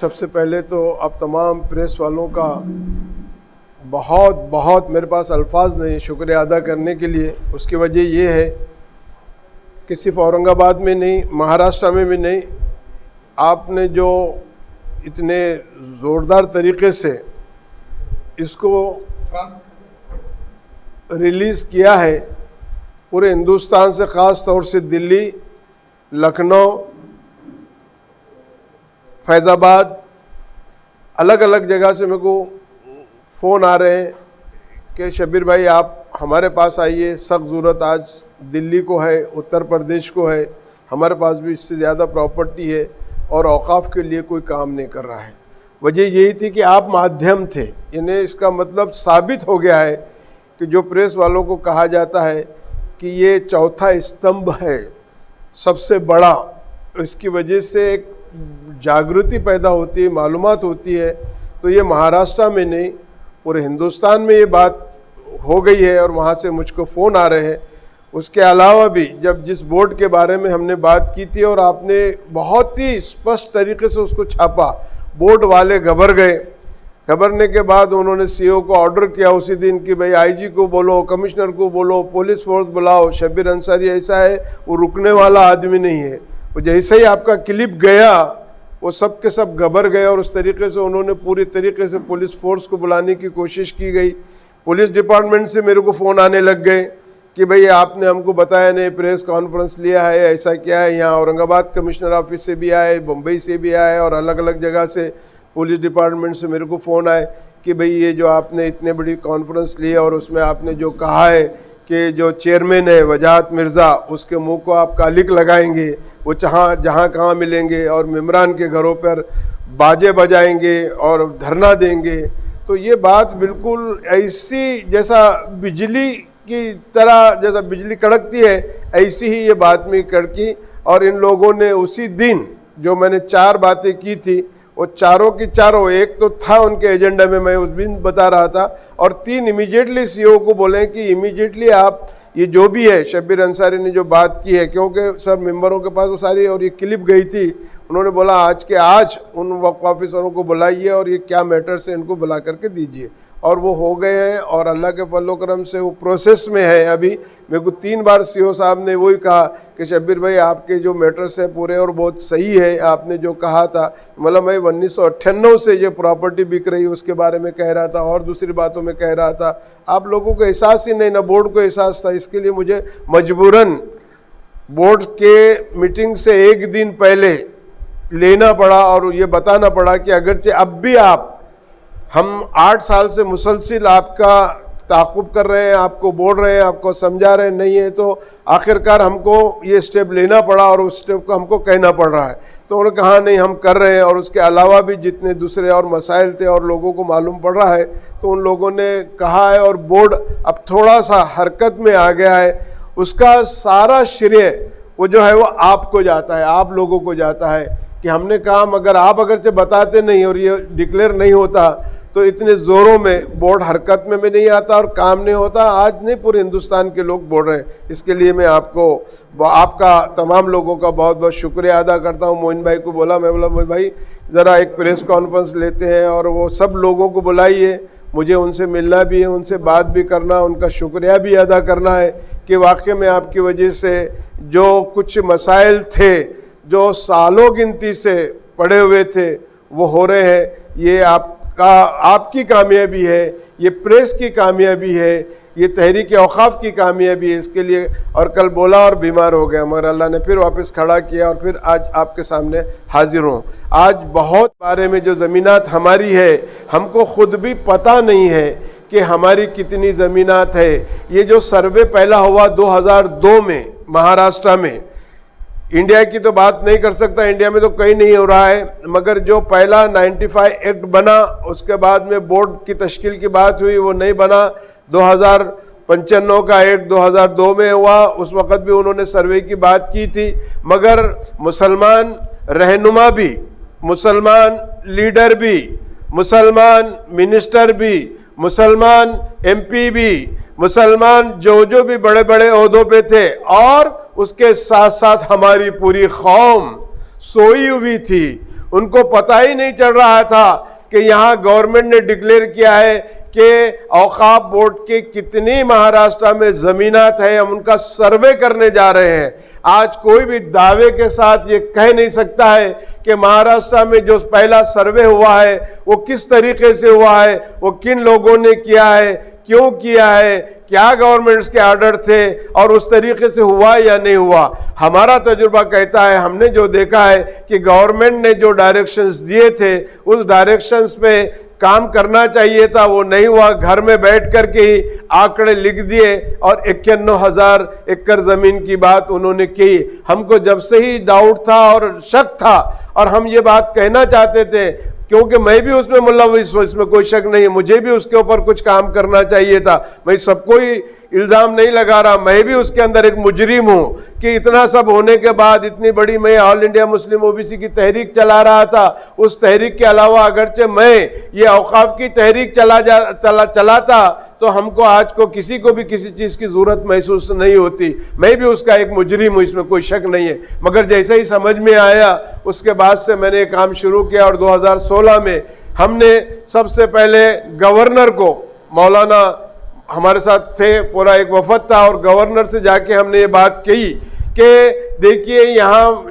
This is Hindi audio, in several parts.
सबसे पहले तो आप तमाम प्रेस वालों का बहुत बहुत मेरे पास अल्फाज नहीं शुक्रिया अदा करने के लिए। उसकी वजह ये है कि सिर्फ औरंगाबाद में नहीं, महाराष्ट्र में भी नहीं, आपने जो इतने ज़ोरदार तरीके से इसको रिलीज़ किया है, पूरे हिंदुस्तान से ख़ास तौर से दिल्ली, लखनऊ, फैज़ाबाद, अलग अलग जगह से मेरे को फ़ोन आ रहे हैं कि शब्बीर भाई आप हमारे पास आइए, सख्त ज़रूरत आज दिल्ली को है, उत्तर प्रदेश को है, हमारे पास भी इससे ज़्यादा प्रॉपर्टी है और औक़ाफ़ के लिए कोई काम नहीं कर रहा है। वजह यही थी कि आप माध्यम थे। यानी इसका मतलब साबित हो गया है कि जो प्रेस वालों को कहा जाता है कि ये चौथा स्तंभ है सबसे बड़ा, इसकी वजह से एक जागृति पैदा होती है, मालूमात होती है। तो ये महाराष्ट्र में नहीं, पूरे हिंदुस्तान में ये बात हो गई है और वहाँ से मुझको फ़ोन आ रहे हैं। उसके अलावा भी जब जिस बोर्ड के बारे में हमने बात की थी और आपने बहुत ही स्पष्ट तरीके से उसको छापा, बोर्ड वाले घबर गए। घबरने के बाद उन्होंने सीईओ को ऑर्डर किया उसी दिन कि भाई आईजी को बोलो, कमिश्नर को बोलो, पुलिस फोर्स बुलाओ, शब्बीर अंसारी ऐसा है वो रुकने वाला आदमी नहीं है। वो जैसे ही आपका क्लिप गया वो सब के सब घबर गए और उस तरीके से उन्होंने पूरी तरीके से पुलिस फोर्स को बुलाने की कोशिश की गई। पुलिस डिपार्टमेंट से मेरे को फ़ोन आने लग गए कि भाई आपने हमको बताया नहीं, प्रेस कॉन्फ्रेंस लिया है, ऐसा क्या है। यहाँ औरंगाबाद कमिश्नर ऑफिस से भी आए, मुंबई से भी आए और अलग अलग जगह से पुलिस डिपार्टमेंट से मेरे को फ़ोन आए कि भाई ये जो आपने इतने बड़ी कॉन्फ्रेंस ली और उसमें आपने जो कहा है कि जो चेयरमैन है वजाहत मिर्ज़ा, उसके मुंह को आप कालिक लगाएंगे, वो जहाँ कहाँ मिलेंगे और मेम्बरान के घरों पर बाजे बजाएंगे और धरना देंगे। तो ये बात बिल्कुल ऐसी जैसा बिजली की तरह, जैसा बिजली कड़कती है ऐसी ही ये बात में कड़की। और इन लोगों ने उसी दिन जो मैंने 4 बातें की थी वो चारों की चारों, एक तो था उनके एजेंडा में, मैं उस दिन बता रहा था, और 3 इमीडिएटली सीईओ को बोले कि इमीडिएटली आप ये जो भी है शब्बीर अंसारी ने जो बात की है, क्योंकि सब मेंबरों के पास वो सारी और ये क्लिप गई थी, उन्होंने बोला आज के आज उन वक्फ ऑफिसरों को बुलाइए और ये क्या मैटर्स है इनको बुला करके दीजिए। और वो हो गए हैं और अल्लाह के फजल करम से वो प्रोसेस में है। अभी मेरे को 3 बार सीईओ साहब ने वही कहा कि शब्बीर भाई आपके जो मैटर्स हैं पूरे और बहुत सही है, आपने जो कहा था। मतलब मैं 1998 से ये प्रॉपर्टी बिक रही है उसके बारे में कह रहा था और दूसरी बातों में कह रहा था। आप लोगों को एहसास ही नहीं, ना बोर्ड को एहसास था। इसके लिए मुझे मजबूरन बोर्ड के मीटिंग से 1 दिन पहले लेना पड़ा और ये बताना पड़ा कि अगरचे अब भी हम 8 साल से मुसलसिल आपका ताक़ुब कर रहे हैं, आपको बोल रहे हैं, आपको समझा रहे नहीं है, तो आखिरकार हमको ये स्टेप लेना पड़ा और उस स्टेप को हमको कहना पड़ रहा है। तो उन्होंने कहा नहीं हम कर रहे हैं। और उसके अलावा भी जितने दूसरे और मसाइल थे और लोगों को मालूम पड़ रहा है तो उन लोगों ने कहा है और बोर्ड अब थोड़ा सा हरकत में आ गया है। उसका सारा श्रेय वो जो है वो आपको जाता है, आप लोगों को जाता है कि हमने काम अगर आप अगरचे बताते नहीं और ये डिक्लेयर नहीं होता तो इतने ज़ोरों में बोर्ड हरकत में भी नहीं आता और काम नहीं होता। आज नहीं पूरे हिंदुस्तान के लोग बोल रहे हैं। इसके लिए मैं आपका तमाम लोगों का बहुत बहुत शुक्रिया अदा करता हूँ। मोइन भाई को बोला, मैं बोला मोइन भाई ज़रा एक प्रेस कॉन्फ्रेंस लेते हैं और वो सब लोगों को बुलाइए, मुझे उनसे मिलना भी है, उनसे बात भी करना, उनका शुक्रिया भी अदा करना है कि वाकई में आपकी वजह से जो कुछ मसाइल थे जो सालों गिनती से पड़े हुए थे वो हो रहे हैं। ये आपकी कामयाबी है, ये प्रेस की कामयाबी है, ये तहरीक औक़ाफ़ की कामयाबी है। इसके लिए और कल बोला और बीमार हो गया मगर अल्लाह ने फिर वापस खड़ा किया और फिर आज आपके सामने हाजिर हूँ। आज बहुत बारे में जो ज़मीनात हमारी है हमको ख़ुद भी पता नहीं है कि हमारी कितनी ज़मीनात है। ये जो सर्वे पहला हुआ 2002 में महाराष्ट्र में, इंडिया की तो बात नहीं कर सकता, इंडिया में तो कहीं नहीं हो रहा है, मगर जो पहला 95 एक्ट बना उसके बाद में बोर्ड की तश्कील की बात हुई, वो नहीं बना। 2095 का एक्ट 2002 में हुआ, उस वक़्त भी उन्होंने सर्वे की बात की थी, मगर मुसलमान रहनुमा भी, मुसलमान लीडर भी, मुसलमान मिनिस्टर भी, मुसलमान एमपी भी, मुसलमान जो भी बड़े बड़े ओहदों पे थे और उसके साथ साथ हमारी पूरी कौम सोई हुई थी। उनको पता ही नहीं चल रहा था कि यहाँ गवर्नमेंट ने डिक्लेयर किया है कि औकाफ बोर्ड के कितनी महाराष्ट्र में जमीनात है, हम उनका सर्वे करने जा रहे हैं। आज कोई भी दावे के साथ ये कह नहीं सकता है कि महाराष्ट्र में जो पहला सर्वे हुआ है वो किस तरीके से हुआ है, वो किन लोगों ने किया है, क्यों किया है, क्या गवर्नमेंट्स के ऑर्डर थे और उस तरीके से हुआ या नहीं हुआ। हमारा तजुर्बा कहता है, हमने जो देखा है कि गवर्नमेंट ने जो डायरेक्शंस दिए थे उस डायरेक्शंस पे काम करना चाहिए था, वो नहीं हुआ। घर में बैठ कर के ही आंकड़े लिख दिए और 51,000 एकड़ जमीन की बात उन्होंने की। हमको जब से ही डाउट था और शक था और हम ये बात कहना चाहते थे, क्योंकि मैं भी उसमें मुलव्विस हूं, इसमें कोई शक नहीं है, मुझे भी उसके ऊपर कुछ काम करना चाहिए था। मैं सबको ही इल्जाम नहीं लगा रहा, मैं भी उसके अंदर एक मुजरिम हूं कि इतना सब होने के बाद इतनी बड़ी मैं ऑल इंडिया मुस्लिम ओबीसी की तहरीक चला रहा था। उस तहरीक के अलावा अगरचे मैं ये औकाफ की तहरीक चलाता तो हमको आज को किसी को भी किसी चीज की जरूरत महसूस नहीं होती। मैं भी उसका एक मुजरिम हूं, इसमें कोई शक नहीं है। मगर जैसे ही समझ में आया उसके बाद से मैंने काम शुरू किया और 2016 में हमने सबसे पहले गवर्नर को, मौलाना हमारे साथ थे, पूरा एक वफद था और गवर्नर से जाके हमने ये बात कही कि देखिए यहाँ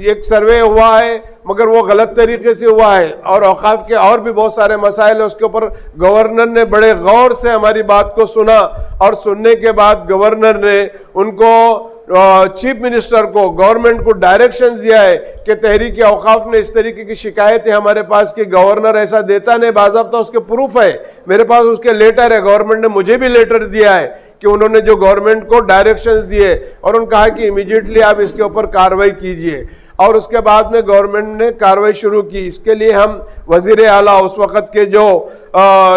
एक सर्वे हुआ है मगर वो गलत तरीके से हुआ है और औकाफ के और भी बहुत सारे मसाइल है। उसके ऊपर गवर्नर ने बड़े गौर से हमारी बात को सुना और सुनने के बाद गवर्नर ने उनको चीफ मिनिस्टर को, गवर्नमेंट को डायरेक्शन दिया है कि तहरीक औकाफ ने इस तरीके की शिकायत है हमारे पास कि गवर्नर ऐसा देता नहीं, बाज़ाब्ता उसके प्रूफ है, मेरे पास उसके लेटर है। गवर्नमेंट ने मुझे भी लेटर दिया है कि उन्होंने जो गवर्नमेंट को डायरेक्शंस दिए और उन्होंने कहा कि इमीडिएटली आप इसके ऊपर कार्रवाई कीजिए। और उसके बाद में गवर्नमेंट ने कार्रवाई शुरू की। इसके लिए हम वजीर आला उस वक़्त के जो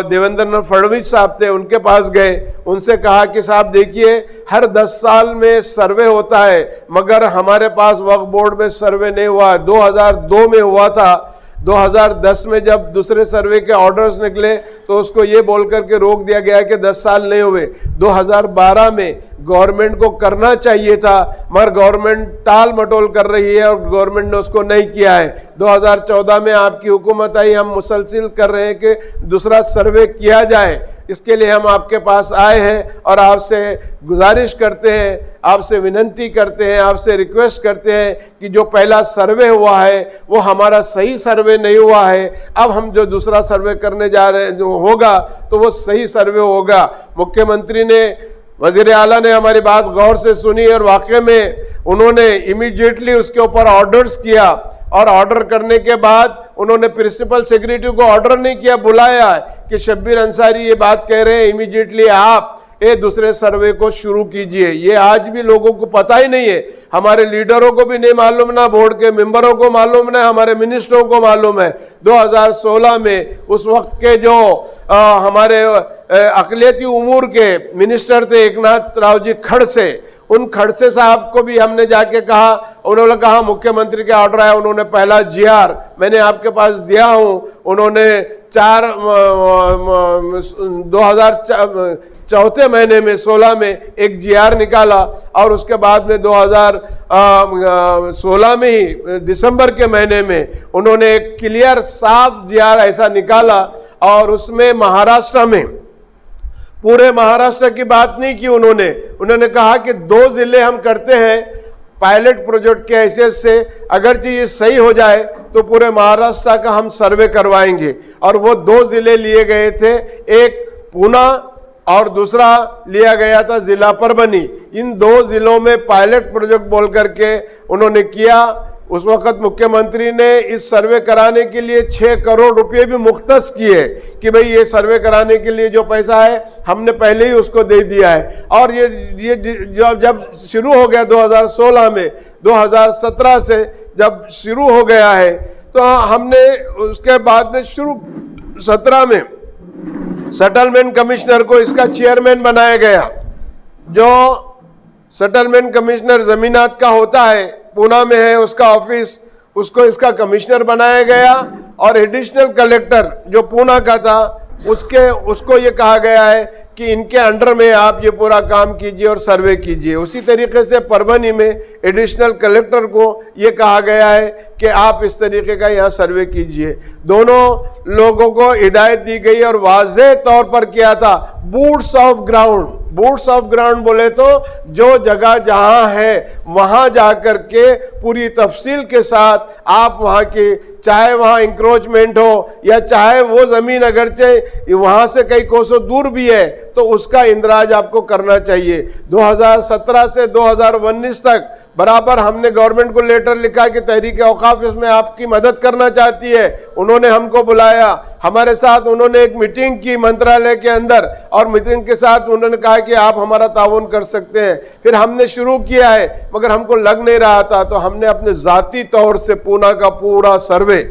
देवेंद्र फडणवीस साहब थे उनके पास गए, उनसे कहा कि साहब देखिए हर 10 साल में सर्वे होता है मगर हमारे पास वक्फ बोर्ड में सर्वे नहीं हुआ। 2002 में हुआ था, 2010 में जब दूसरे सर्वे के ऑर्डर्स निकले तो उसको ये बोल करके रोक दिया गया कि 10 साल नहीं हुए। 2012 में गवर्नमेंट को करना चाहिए था मगर गवर्नमेंट टाल मटोल कर रही है और गवर्नमेंट ने उसको नहीं किया है। 2014 में आपकी हुकूमत आई, हम मुसलसिल कर रहे हैं कि दूसरा सर्वे किया जाए। इसके लिए हम आपके पास आए हैं और आपसे गुजारिश करते हैं, आपसे विनती करते हैं, आपसे रिक्वेस्ट करते हैं कि जो पहला सर्वे हुआ है वो हमारा सही सर्वे नहीं हुआ है। अब हम जो दूसरा सर्वे करने जा रहे हैं जो होगा तो वो सही सर्वे होगा। मुख्यमंत्री ने, वजीर आला ने हमारी बात गौर से सुनी और वाकई में उन्होंने इमीडिएटली उसके ऊपर ऑर्डर्स किया और ऑर्डर करने के बाद उन्होंने प्रिंसिपल सेक्रेटरी को ऑर्डर नहीं किया, बुलाया कि शब्बीर अंसारी ये बात कह रहे हैं, इमीडिएटली आप ये दूसरे सर्वे को शुरू कीजिए। ये आज भी लोगों को पता ही नहीं है, हमारे लीडरों को भी नहीं मालूम, ना बोर्ड के मेंबरों को मालूम, ना हमारे मिनिस्टरों को मालूम है। 2016 में उस वक्त के जो हमारे अक़लियती उमूर के मिनिस्टर थे एकनाथ राव जी खड़से, उन खड़से साहब को भी हमने जाके कहा, उन्होंने कहा मुख्यमंत्री के ऑर्डर आया, उन्होंने पहला GR मैंने आपके पास दिया हूं, उन्होंने 2004 महीने में 16 में एक GR निकाला और उसके बाद में 2016 में ही दिसंबर के महीने में उन्होंने एक क्लियर साफ GR ऐसा निकाला और उसमें महाराष्ट्र में, पूरे महाराष्ट्र की बात नहीं की उन्होंने कहा कि 2 जिले हम करते हैं पायलट प्रोजेक्ट के हैसियत से, अगर ये सही हो जाए तो पूरे महाराष्ट्र का हम सर्वे करवाएंगे। और वो 2 जिले लिए गए थे, एक पूना और दूसरा लिया गया था जिला परभनी। इन 2 जिलों में पायलट प्रोजेक्ट बोल करके उन्होंने किया। उस वक्त मुख्यमंत्री ने इस सर्वे कराने के लिए 6 करोड़ रुपए भी मुख्तस किए कि भाई ये सर्वे कराने के लिए जो पैसा है हमने पहले ही उसको दे दिया है। और ये जब शुरू हो गया 2016 में, 2017 से जब शुरू हो गया है तो हमने उसके बाद में शुरू 17 में सेटलमेंट कमिश्नर को इसका चेयरमैन बनाया गया। जो सेटलमेंट कमिश्नर जमीनात का होता है, पूना में है उसका ऑफिस, उसको इसका कमिश्नर बनाया गया और एडिशनल कलेक्टर जो पूना का था उसको ये कहा गया है कि इनके अंडर में आप ये पूरा काम कीजिए और सर्वे कीजिए। उसी तरीके से परभनी में एडिशनल कलेक्टर को ये कहा गया है कि आप इस तरीके का यहाँ सर्वे कीजिए। दोनों लोगों को हिदायत दी गई और वाज़ेह तौर पर किया था, boots of ground. Boots of ground बोले तो जो जगह जहां है वहां जाकर के पूरी तफसील के साथ आप वहां की, चाहे वहां इंक्रोचमेंट हो या चाहे वो जमीन अगरचे वहां से कई कोसों दूर भी है, तो उसका इंदराज आपको करना चाहिए। 2017 से 2019 तक बराबर हमने गवर्नमेंट को लेटर लिखा कि तहरीक औकाफ इसमें आपकी मदद करना चाहती है। उन्होंने हमको बुलाया, हमारे साथ उन्होंने एक मीटिंग की मंत्रालय के अंदर, और मीटिंग के साथ उन्होंने कहा कि आप हमारा ताउन कर सकते हैं। फिर हमने शुरू किया है, मगर हमको लग नहीं रहा था, तो हमने अपने ज़ाती तौर से पूना का पूरा सर्वे,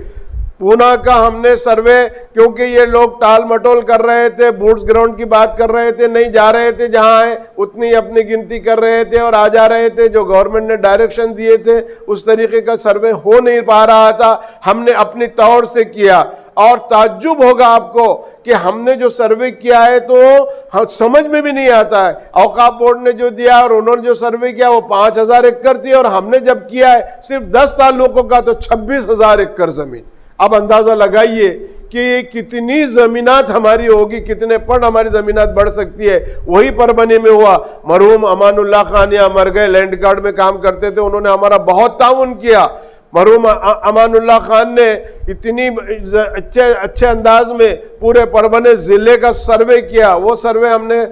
पूना का हमने सर्वे, क्योंकि ये लोग टाल मटोल कर रहे थे, बूट्स ग्राउंड की बात कर रहे थे, नहीं जा रहे थे जहां है उतनी अपनी गिनती कर रहे थे और आ जा रहे थे। जो गवर्नमेंट ने डायरेक्शन दिए थे उस तरीके का सर्वे हो नहीं पा रहा था, हमने अपनी तौर से किया। और ताज्जुब होगा आपको कि हमने जो सर्वे किया है तो समझ में भी नहीं आता है। औकाफ बोर्ड ने जो दिया और उन्होंने जो सर्वे किया वो 5000 एकड़ थी, और हमने जब किया है सिर्फ 10 ताल्लुकों का तो 26,000 एकड़ जमीन। अब अंदाजा लगाइए कि कितनी जमीनात हमारी होगी, कितने पड़ हमारी जमीनात बढ़ सकती है। वही परबनी में हुआ, मरहूम अमानुल्लाह खान यहाँ मर गए, लैंड कार्ड में काम करते थे, उन्होंने हमारा बहुत ताउन किया। मरहूम अमानुल्लाह खान ने इतनी अच्छे अंदाज में पूरे परबने जिले का सर्वे किया। वो सर्वे हमने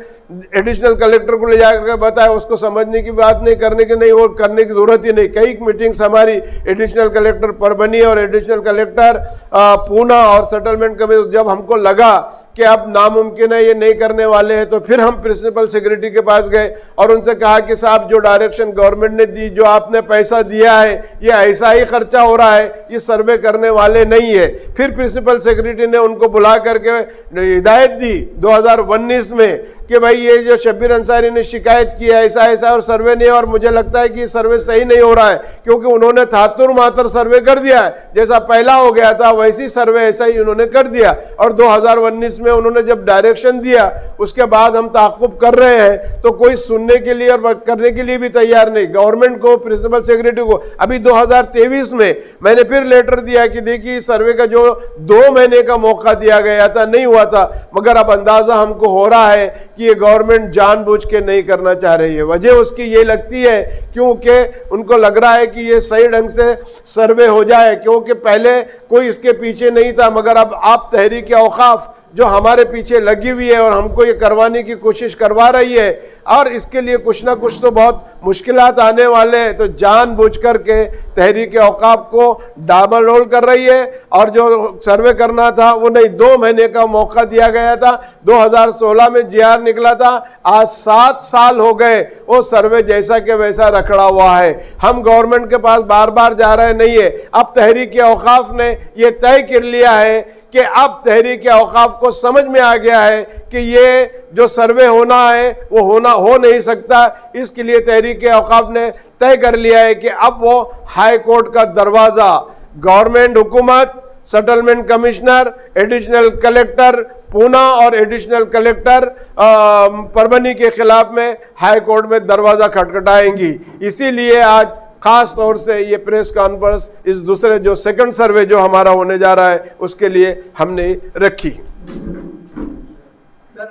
एडिशनल कलेक्टर को ले जाकर बताया, उसको समझने की बात नहीं, करने की नहीं, वो करने की जरूरत ही नहीं। कई मीटिंग्स हमारी एडिशनल कलेक्टर परबनी और एडिशनल कलेक्टर पूना और सेटलमेंट कमेटी, जब हमको लगा कि अब नामुमकिन है, ये नहीं करने वाले हैं, तो फिर हम प्रिंसिपल सेक्रेटरी के पास गए और उनसे कहा कि साहब जो डायरेक्शन गवर्नमेंट ने दी, जो आपने पैसा दिया है, ये ऐसा ही खर्चा हो रहा है, ये सर्वे करने वाले नहीं है। फिर प्रिंसिपल सेक्रेटरी ने उनको बुला करके हिदायत दी 2019 में कि भाई ये जो शब्बीर अंसारी ने शिकायत की है ऐसा ऐसा और सर्वे नहीं है, और मुझे लगता है कि सर्वे सही नहीं हो रहा है, क्योंकि उन्होंने थातुर मातर सर्वे कर दिया है, जैसा पहला हो गया था वैसी सर्वे ऐसा ही उन्होंने कर दिया। और 2019 में उन्होंने जब डायरेक्शन दिया उसके बाद हम ताक़ुब कर रहे हैं, तो कोई सुनने के लिए और करने के लिए भी तैयार नहीं। गवर्नमेंट को, प्रिंसिपल सेक्रेटरी को अभी 2023 में मैंने फिर लेटर दिया कि देखिए सर्वे का जो 2 महीने का मौका दिया गया था नहीं हुआ था, मगर अब अंदाजा हमको हो रहा है कि ये गवर्नमेंट जानबूझ के नहीं करना चाह रही है। वजह उसकी ये लगती है क्योंकि उनको लग रहा है कि ये सही ढंग से सर्वे हो जाए, क्योंकि पहले कोई इसके पीछे नहीं था, मगर अब आप तहरीक औकाफ जो हमारे पीछे लगी हुई है और हमको ये करवाने की कोशिश करवा रही है, और इसके लिए कुछ ना कुछ तो बहुत मुश्किलात आने वाले हैं, तो जानबूझ करके तहरीक औकाफ को डामाडोल कर रही है। और जो सर्वे करना था वो नहीं, 2 महीने का मौका दिया गया था, 2016 में जीआर निकला था, आज 7 साल हो गए, वो सर्वे जैसा के वैसा रखड़ा हुआ है। हम गवर्नमेंट के पास बार बार जा रहे नहीं है। अब तहरीक औकाफ ने ये तय कर लिया है कि अब तहरीक औकाफ को समझ में आ गया है कि ये जो सर्वे होना है वो हो नहीं सकता। इसके लिए तहरीक औकाफ ने तय कर लिया है कि अब वो हाई कोर्ट का दरवाजा, गवर्नमेंट, हुकूमत, settlement commissioner, additional collector Poona और एडिशनल कलेक्टर परबनी के खिलाफ में हाई कोर्ट में दरवाजा खटखटाएंगी। इसीलिए आज खास तौर से ये प्रेस कॉन्फ्रेंस इस दूसरे जो सेकंड सर्वे जो हमारा होने जा रहा है उसके लिए हमने रखी।